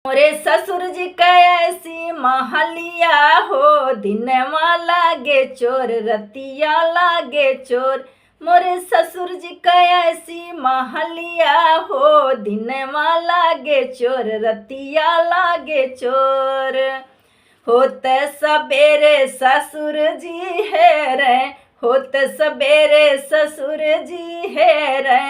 मोरे ससुर जी का ऐसी महलिया हो, दिनवा लागे चोर रतिया लागे चोर। मोरे ससुर जी का ऐसी महलिया हो, दिनवा लागे चोर रतिया लागे चोर। होते सबेरे ससुर जी है रे, होते सबेरे ससुर जी है रे।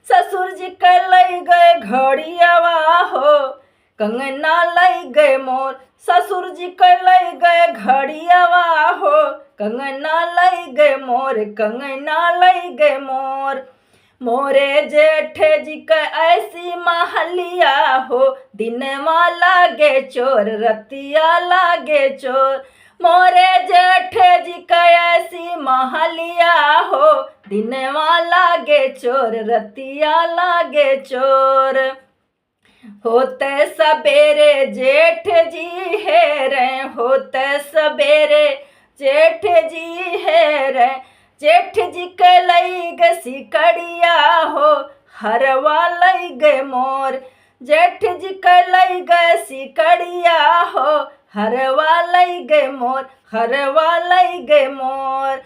ससुर जी के लई गए घड़ियावा हो, कंगना लई गए मोर। ससुर जी के लई गए घड़ियावा हो, कंगना लई गए मोर, कंगना लई गए मोर। मोरे जेठ जी के ऐसी महलिया हो, दिनवा लागे चोर रतिया लागे चोर। मोरे जेठ जी के ऐसी महलिया हो, दिनवा लागे चोर रतिया लागे चोर। होते सबेरे जेठ जी है रे, होते सबेरे जेठ जी है रे। जेठ जी के लई गे सिकड़िया हो, हरवा लई गे मोर। जेठ जी के लई गे सिकड़िया हो, हरवा लई गे मोर, हरवा लई गे मोर।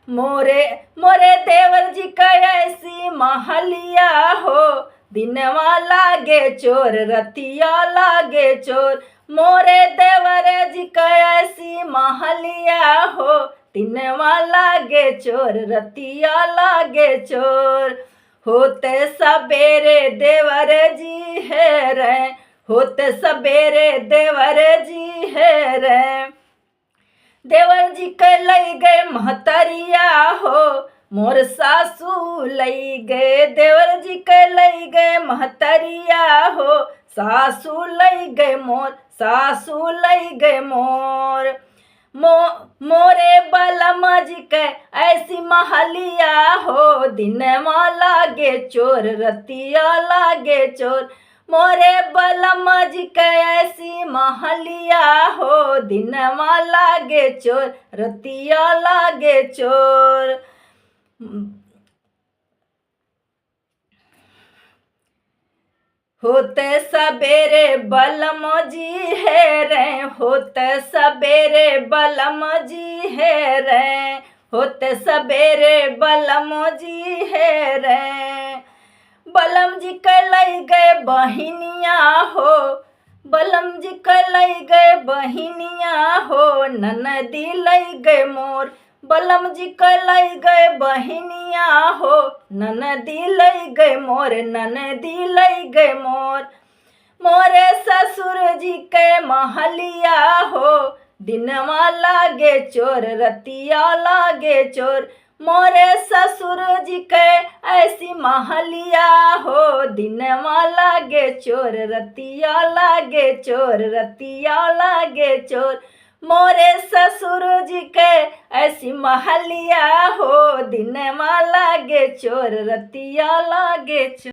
मोरे मोरे देवर जी का ऐसी महलिया हो, दिनवा लागे चोर रतिया लागे चोर। मोरे देवर जी का ऐसी महलिया हो, दिनवा लागे चोर रतिया लागे चोर। होते सबेरे देवर जी है रे, होते सबेरे देवर जी है रे। देवर जी के लई गए महतरिया हो, मोर सासू लई गए। देवर जी के लई गए महतरिया हो, सासू लई गए मोर, सासू लई गए मोर। मोरे बलम जी के ऐसी महलिया हो, दिनवा लागे चोर रतिया लागे चोर। मोरे बलम जी के ऐसी महलिया हो, दिनवा लागे चोर रतिया लागे चोर। होते सबेरे बलम जी है रे, होते सबेरे बलम जी है रे। होते सबेरे बलम जी है रे। बलम जी के लई गए बहिनिया हो, बलम जी के लई गए बहिनिया हो, ननदी लई गए मोर। बलम जी के लई गए बहिनिया हो, ननदी लई गए मोर, ननदी लई गए मोर। मोरे ससुर जी के महलिया हो, दिनवा लागे चोर रतिया लागे चोर। मोरे ससुर जी के ऐसी महलिया हो, दिनवा लागे चोर रतिया लागे चोर रतिया लागे चोर। मोरे ससुर जी के ऐसी महलिया हो, दिनवा लागे चोर रतिया लागे चोर।